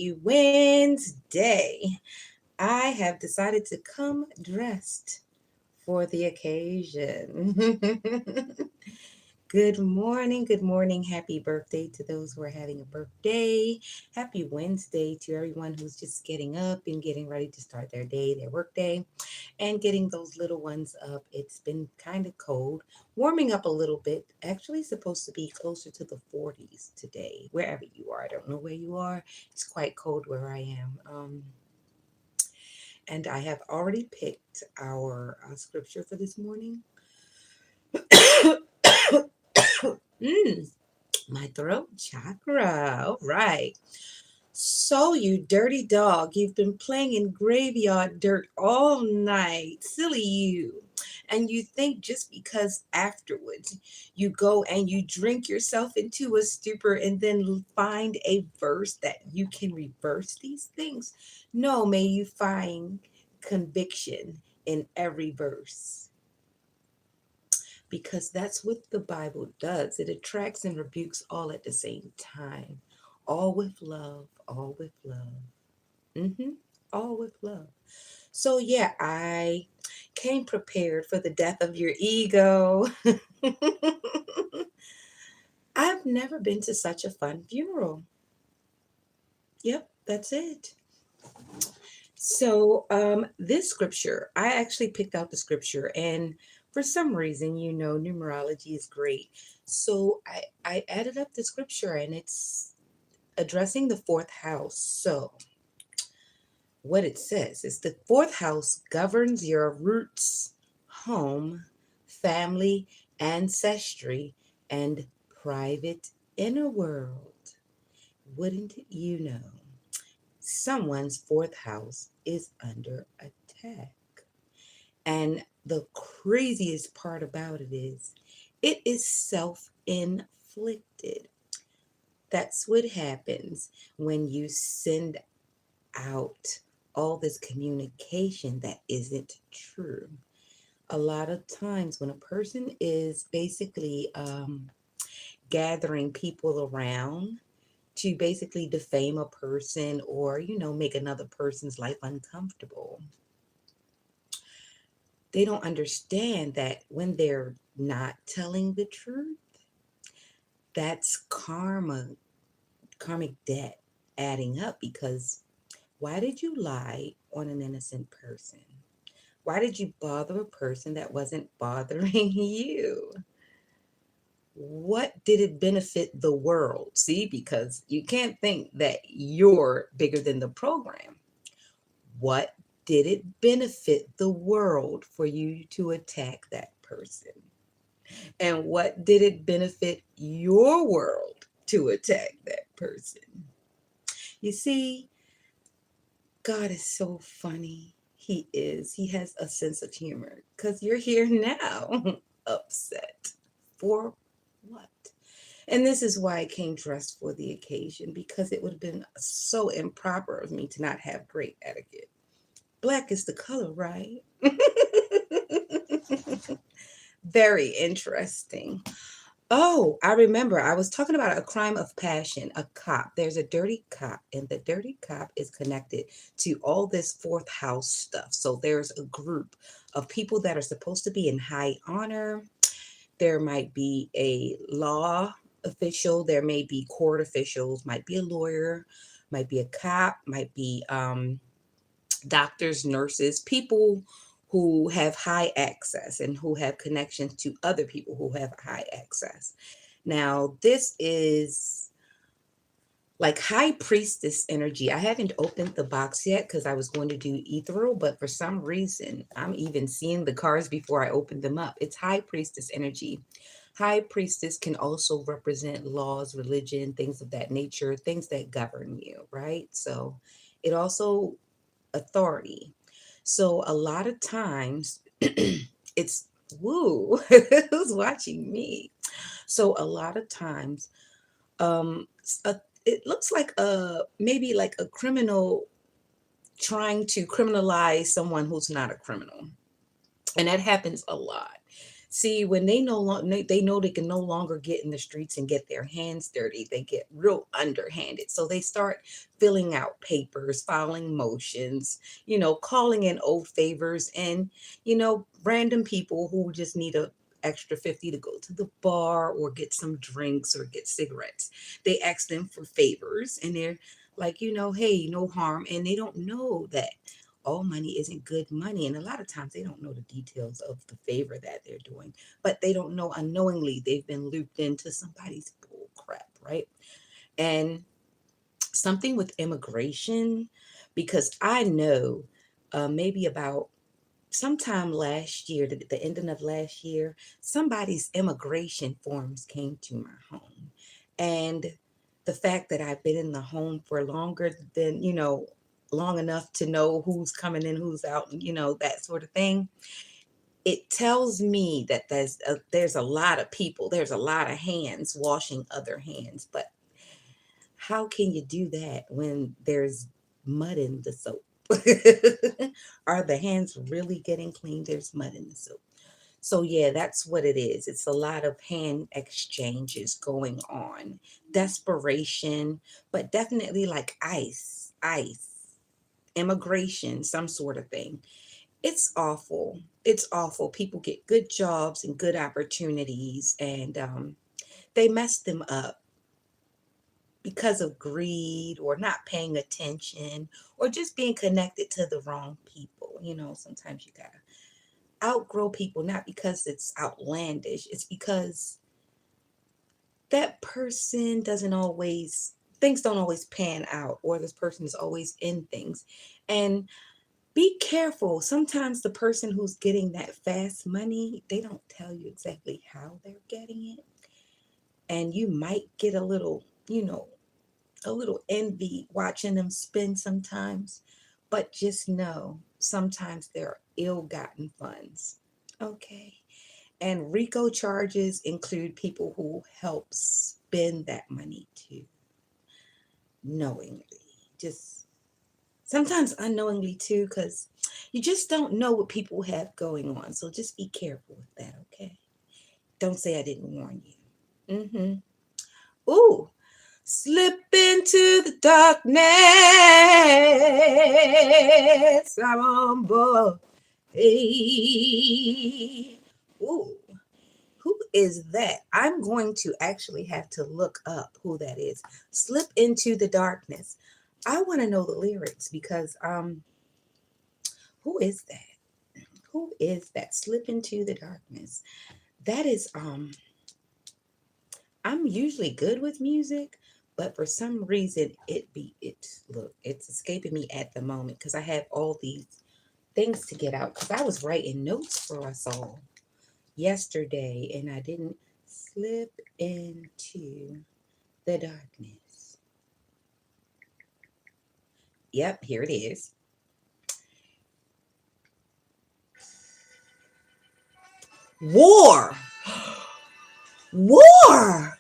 Happy Wednesday. I have decided to come dressed for the occasion. Good morning. Happy birthday to those who are having a birthday. Happy Wednesday to everyone who's just getting up and getting ready to start their day, their work day, and getting those little ones up. It's been kind of cold, warming up a little bit. Actually, supposed to be closer to the 40s today, wherever you are. I don't know where you are. It's quite cold where I am. And I have already picked our scripture for this morning. mm, my throat chakra. All right. So, you dirty dog, you've been playing in graveyard dirt all night. Silly you. And you think just because afterwards you go and you drink yourself into a stupor and then find a verse that you can reverse these things? No, may you find conviction in every verse, because that's what the Bible does. It attracts and rebukes all at the same time, all with love, all with love. All with love. So, yeah, I came prepared for the death of your ego. I've never been to such a fun funeral. Yep, that's it. So, this scripture, I actually picked out the scripture, and for some reason, numerology is great. So, I added up the scripture, and it's addressing the fourth house. So, what it says is the fourth house governs your roots, home, family, ancestry, and private inner world. Wouldn't you know? Someone's fourth house is under attack. And the craziest part about it is self inflicted. That's what happens when you send out all this communication that isn't true. A lot of times, when a person is basically gathering people around to basically defame a person or, make another person's life uncomfortable, they don't understand that when they're not telling the truth, that's karmic debt adding up. Because why did you lie on an innocent person? Why did you bother a person that wasn't bothering you? What did it benefit the world? See, because you can't think that you're bigger than the program. What did it benefit the world for you to attack that person? And what did it benefit your world to attack that person? You see, God is so funny. He is. He has a sense of humor because you're here now, upset. For what? And this is why I came dressed for the occasion, because it would have been so improper of me to not have great etiquette. Black is the color, right? Very interesting. Oh, I remember I was talking about a crime of passion, a cop. There's a dirty cop, and the dirty cop is connected to all this fourth house stuff. So there's a group of people that are supposed to be in high honor. There might be a law official, there may be court officials, might be a lawyer, might be a cop, might be doctors, nurses, people who have high access and who have connections to other people who have high access. Now, this is like high priestess energy. I haven't opened the box yet because I was going to do ethereal, but for some reason, I'm even seeing the cards before I open them up. It's high priestess energy. High priestess can also represent laws, religion, things of that nature, things that govern you, right? So it also authority. So a lot of times it's woo, who's watching me? So a lot of times, it looks like maybe like a criminal trying to criminalize someone who's not a criminal, and that happens a lot. See, when they no longer they know they can no longer get in the streets and get their hands dirty, they get real underhanded. So they start filling out papers, filing motions, calling in old favors and, random people who just need a extra 50 to go to the bar or get some drinks or get cigarettes. They ask them for favors and they're like, hey, no harm. And they don't know that all money isn't good money. And a lot of times they don't know the details of the favor that they're doing, but they don't know unknowingly they've been looped into somebody's bull crap, right? And something with immigration, because I know maybe about sometime last year, the ending of last year, somebody's immigration forms came to my home. And the fact that I've been in the home for longer than, long enough to know who's coming in, who's out, and, that sort of thing, it tells me that there's a lot of people, there's a lot of hands washing other hands. But how can you do that when there's mud in the soap? Are the hands really getting clean? There's mud in the soap. So yeah, that's what it is. It's a lot of hand exchanges going on. Desperation, but definitely like ice, immigration, some sort of thing. It's awful. It's awful. People get good jobs and good opportunities, and they mess them up because of greed or not paying attention or just being connected to the wrong people. Sometimes you gotta outgrow people, not because it's outlandish, it's because that person doesn't always, things don't always pan out, or this person is always in things. And be careful. Sometimes the person who's getting that fast money, they don't tell you exactly how they're getting it. And you might get a little envy watching them spend sometimes, but just know sometimes they're ill-gotten funds. Okay. And RICO charges include people who help spend that money too, knowingly. Just sometimes unknowingly too, because you just don't know what people have going on. So just be careful with that, okay? Don't say I didn't warn you. Mm-hmm. Ooh, slip into the darkness. I'm on board. Hey. Ooh, who is that? I'm going to actually have to look up who that is. Slip into the darkness. I want to know the lyrics because who is that? Who is that? Slip into the darkness. That is I'm usually good with music, but for some reason it's escaping me at the moment because I have all these things to get out because I was writing notes for us all yesterday and I didn't slip into the darkness. Yep, here it is. War. War.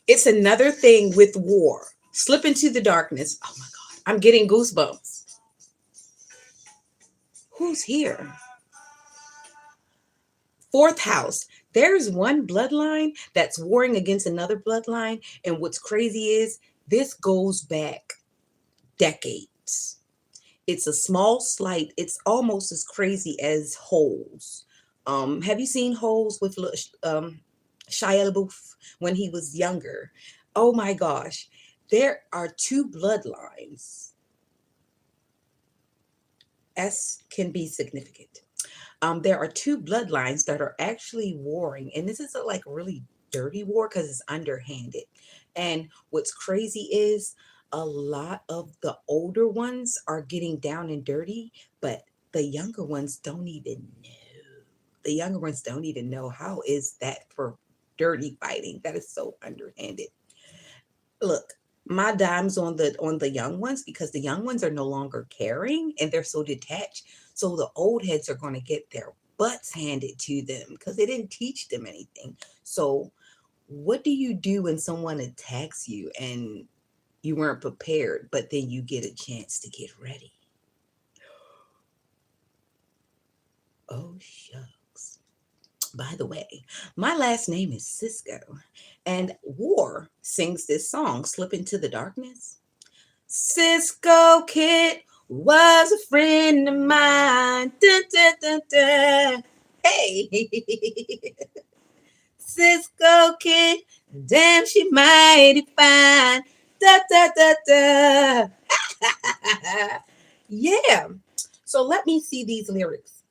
It's another thing with war. Slip into the darkness. Oh my God. I'm getting goosebumps. Who's here? Fourth house. There's one bloodline that's warring against another bloodline. And what's crazy is this goes back decades. It's a small slight. It's almost as crazy as holes. Have you seen holes with Shia LaBeouf when he was younger? Oh my gosh. There are two bloodlines. S can be significant. There are two bloodlines that are actually warring, and this is a like really dirty war because it's underhanded. And what's crazy is a lot of the older ones are getting down and dirty, but the younger ones don't even know. The younger ones don't even know. How is that for dirty fighting? That is so underhanded. Look, my dime's on the young ones because the young ones are no longer caring and they're so detached. So the old heads are going to get their butts handed to them because they didn't teach them anything. So what do you do when someone attacks you and you weren't prepared, but then you get a chance to get ready? Oh, shucks. By the way, my last name is Cisco, and War sings this song, Slip into the Darkness. Cisco Kid was a friend of mine. Dun, dun, dun, dun. Hey, Cisco Kid, damn, she mighty fine. Da, da, da, da. Yeah. So let me see these lyrics.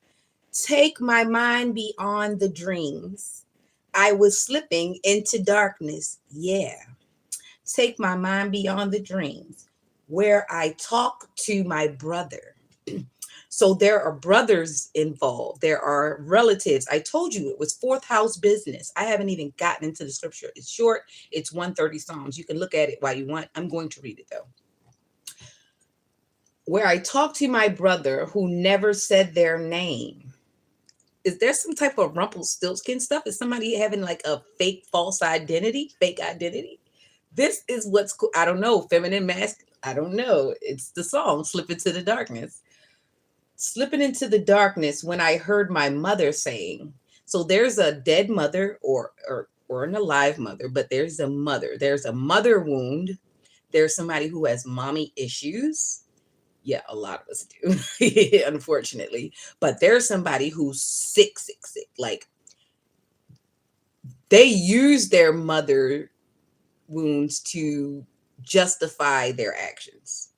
Take my mind beyond the dreams. I was slipping into darkness. Yeah. Take my mind beyond the dreams where I talk to my brother. So there are brothers involved. There are relatives. I told you it was fourth house business. I haven't even gotten into the scripture. It's short. It's 130 Psalms. You can look at it while you want. I'm going to read it though. Where I talk to my brother who never said their name. Is there some type of Rumpelstiltskin stuff? Is somebody having like a fake false identity? Fake identity? This is what's cool. I don't know. Feminine mask. I don't know. It's the song Slip Into the Darkness. Slipping into the darkness when I heard my mother saying, so there's a dead mother or an alive mother, but there's a mother. There's a mother wound. There's somebody who has mommy issues. Yeah, a lot of us do, unfortunately. But there's somebody who's sick, sick, sick. Like they use their mother wounds to justify their actions.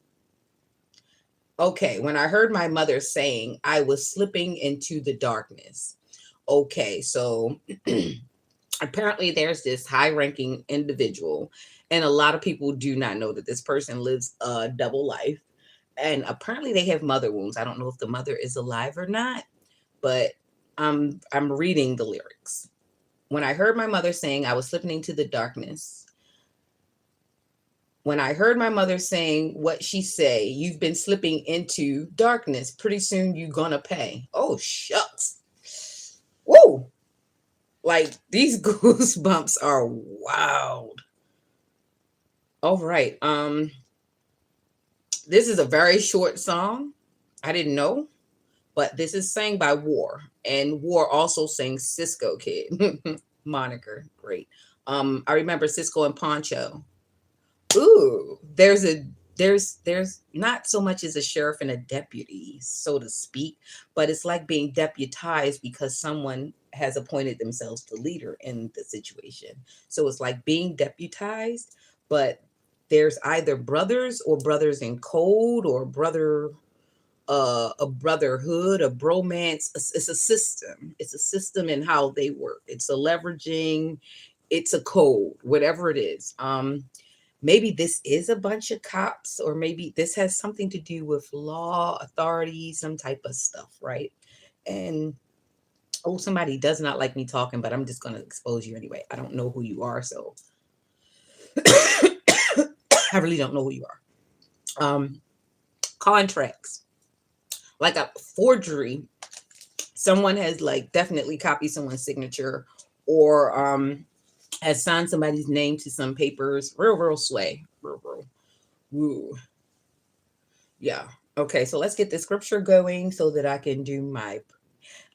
Okay, when I heard my mother saying I was slipping into the darkness. Okay, so apparently there's this high ranking individual, and a lot of people do not know that this person lives a double life. And apparently they have mother wounds. I don't know if the mother is alive or not, but I'm reading the lyrics. When I heard my mother saying I was slipping into the darkness, when I heard my mother saying what she say, you've been slipping into darkness. Pretty soon you gonna pay. Oh shucks. Whoa. Like these goosebumps are wild. All right. This is a very short song. I didn't know, but this is sang by War. And War also sang Cisco Kid. Moniker. Great. I remember Cisco and Poncho. Ooh, there's not so much as a sheriff and a deputy, so to speak, but it's like being deputized because someone has appointed themselves the leader in the situation. So it's like being deputized, but there's either brothers or brothers in code or a brotherhood, a bromance. It's a system. It's a system in how they work. It's a leveraging, it's a code, whatever it is. Maybe this is a bunch of cops, or maybe this has something to do with law, authority, some type of stuff, right? And oh, somebody does not like me talking, but I'm just going to expose you anyway. I don't know who you are, so I really don't know who you are. Contracts, like a forgery. Someone has like definitely copied someone's signature, or has signed somebody's name to some papers. Real sway. Real. Woo. Yeah. Okay, so let's get the scripture going so that I can do my.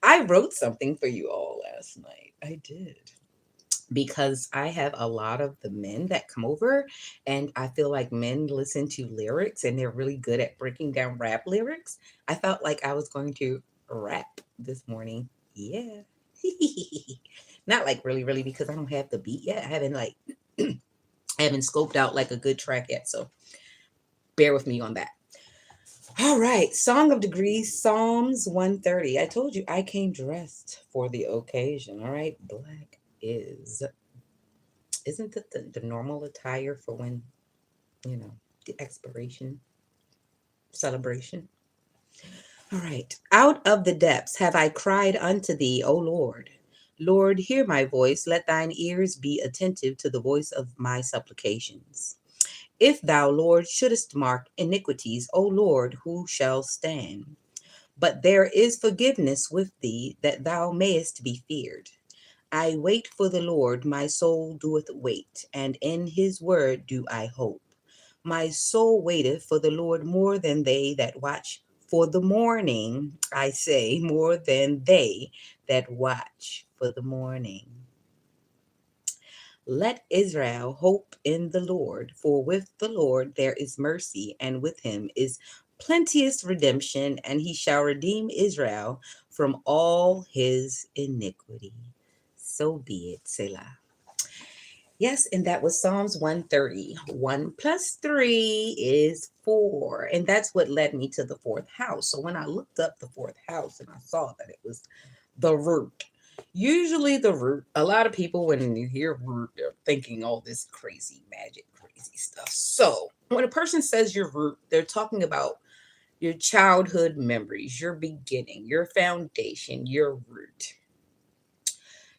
I wrote something for you all last night. I did. Because I have a lot of the men that come over, and I feel like men listen to lyrics and they're really good at breaking down rap lyrics. I felt like I was going to rap this morning. Yeah. Not like really, really, because I don't have the beat yet. I haven't like I haven't scoped out like a good track yet. So bear with me on that. All right, Song of Degrees, Psalms 130. I told you I came dressed for the occasion. All right, black is isn't it the normal attire for when, you know, the expiration celebration? All right, out of the depths have I cried unto thee, O Lord. Lord, hear my voice. Let thine ears be attentive to the voice of my supplications. If thou, Lord, shouldest mark iniquities, O Lord, who shall stand? But there is forgiveness with thee, that thou mayest be feared. I wait for the Lord, my soul doeth wait, and in his word do I hope. My soul waiteth for the Lord more than they that watch for the morning, I say, more than they that watch for the morning. Let Israel hope in the Lord, for with the Lord there is mercy, and with him is plenteous redemption, and he shall redeem Israel from all his iniquity. So be it, Selah. Yes, and that was Psalms 130. 1 plus 3 is 4. And that's what led me to the fourth house. So when I looked up the fourth house and I saw that it was the root, usually the root, a lot of people, when you hear root, they're thinking all this crazy magic, crazy stuff. So when a person says your root, they're talking about your childhood memories, your beginning, your foundation, your root.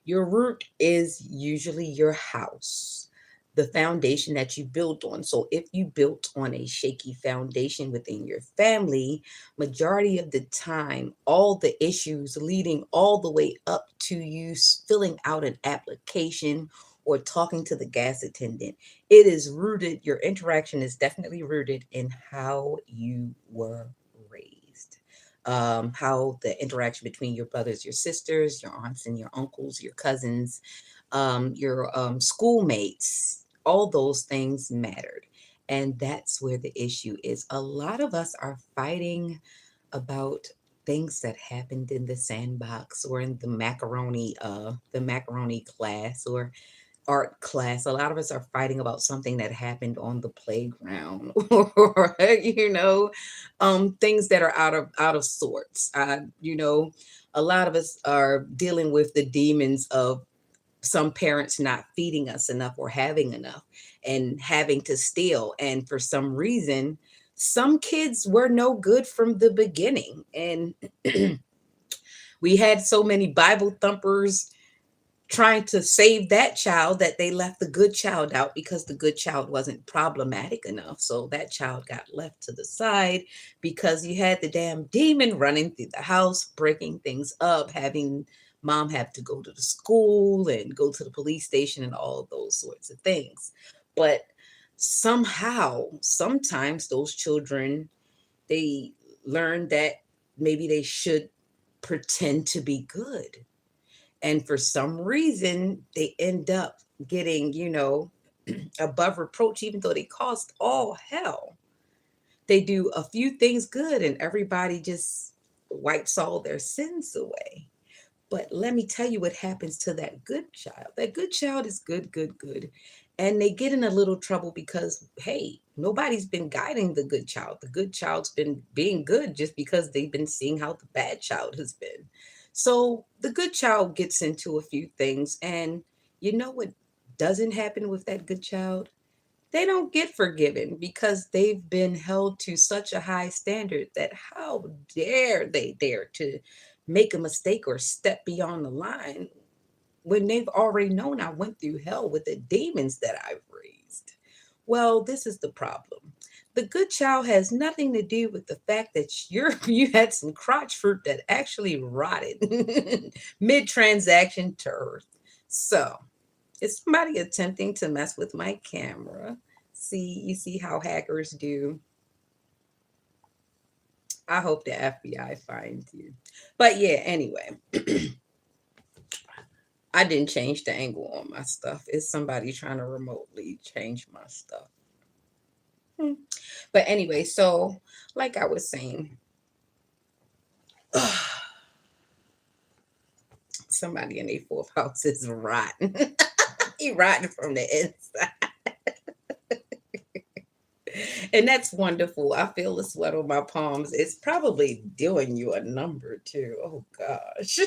Your root is usually your house, the foundation that you built on. So if you built on a shaky foundation within your family, majority of the time, all the issues leading all the way up to you filling out an application or talking to the gas attendant, it is rooted, your interaction is definitely rooted in how you were raised, how the interaction between your brothers, your sisters, your aunts and your uncles, your cousins, your schoolmates, all those things mattered. And that's where the issue is. A lot of us are fighting about things that happened in the sandbox or in the macaroni class or art class. A lot of us are fighting about something that happened on the playground or things that are out of sorts. A lot of us are dealing with the demons of some parents not feeding us enough or having enough and having to steal, and for some reason some kids were no good from the beginning, and we had so many Bible thumpers trying to save that child that they left the good child out because the good child wasn't problematic enough. So that child got left to the side because you had the damn demon running through the house, breaking things up, having mom have to go to the school and go to the police station and all of those sorts of things. But somehow, sometimes those children, they learn that maybe they should pretend to be good, and for some reason, they end up getting, above reproach, even though they caused all hell. They do a few things good and everybody just wipes all their sins away. But let me tell you what happens to that good child. That good child is good, good, good. And they get in a little trouble because, hey, nobody's been guiding the good child. The good child's been being good just because they've been seeing how the bad child has been. So the good child gets into a few things. And you know what doesn't happen with that good child? They don't get forgiven because they've been held to such a high standard that how dare they dare to make a mistake or step beyond the line when they've already known I went through hell with the demons that I've raised. Well, this is the problem. The good child has nothing to do with the fact that you had some crotch fruit that actually rotted mid transaction to earth. So, is somebody attempting to mess with my camera? See, you see how hackers do. I hope the FBI finds you. But yeah, anyway, I didn't change the angle on my stuff. It's somebody trying to remotely change my stuff. Hmm. But anyway, so like I was saying, somebody in a fourth house is rotten. He rotten from the inside. And that's wonderful. I feel the sweat on my palms. It's probably doing you a number too. Oh gosh.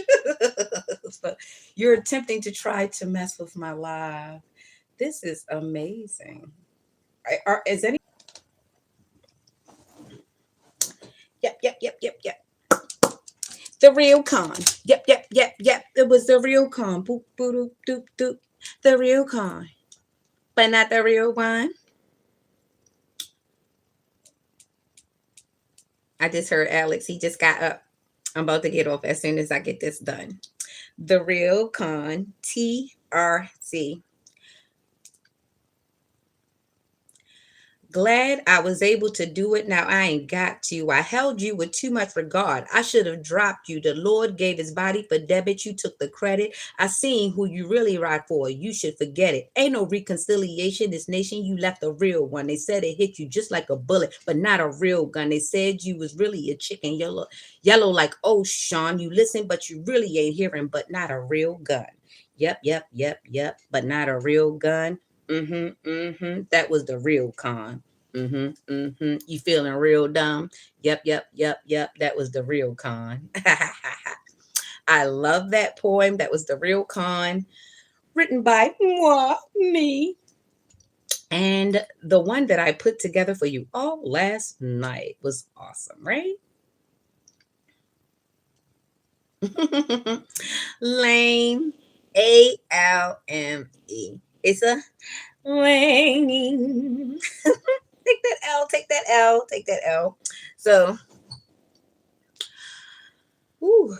But you're attempting to try to mess with my live. This is amazing. Is any Yep, yep, yep, yep, yep. The real con. Yep, yep, yep, yep. It was the real con. Boop, boop, doop, doop, doop. The real con. But not the real one. I just heard Alex. He just got up. I'm about to get off as soon as I get this done. The real con. TRC. Glad I was able to do it. Now I ain't got to. I held you with too much regard. I should have dropped you. The Lord gave his body for debit. You took the credit. I seen who you really ride for. You should forget it. Ain't no reconciliation. This nation, you left a real one. They said it hit you just like a bullet, but not a real gun. They said you was really a chicken yellow, yellow like, oh, Sean, you listen, but you really ain't hearing, but not a real gun. Yep, yep, yep, yep, but not a real gun. Mm-hmm, mm-hmm. That was the real con. Mm-hmm, mm-hmm. You feeling real dumb? Yep, yep, yep, yep. That was the real con. I love that poem. That was the real con, written by moi, me. And the one that I put together for you all last night was awesome, right? Lame. ALME. It's a lame. Take that L, take that L, take that L. So, whew,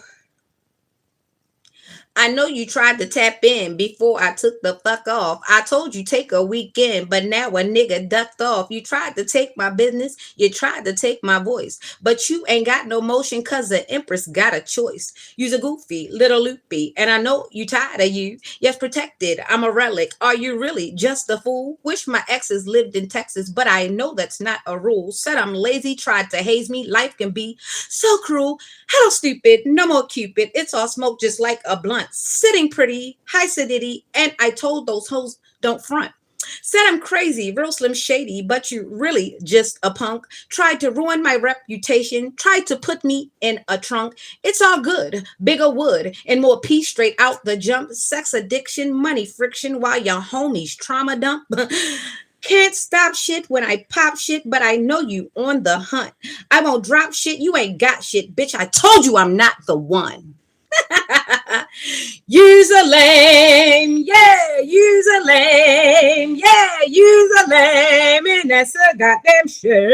I know you tried to tap in before I took the fuck off. I told you take a weekend, but now a nigga ducked off. You tried to take my business, you tried to take my voice, but you ain't got no motion cause the Empress got a choice. You's a goofy little loopy, and I know you tired of you. Yes, protected, I'm a relic. Are you really just a fool? Wish my exes lived in Texas, but I know that's not a rule. Said I'm lazy, tried to haze me. Life can be so cruel. Hello, stupid. No more Cupid. It's all smoke just like a blunt. Sitting pretty, high acidity, and I told those hoes don't front. Said I'm crazy, real slim shady, but you really just a punk. Tried to ruin my reputation, tried to put me in a trunk. It's all good, bigger wood, and more peace straight out the jump. Sex addiction, money friction, while your homies trauma dump. Can't stop shit when I pop shit, but I know you on the hunt. I won't drop shit, you ain't got shit, bitch. I told you I'm not the one. Use a lame, yeah, use a lame, yeah, use a lame, and that's a goddamn shame.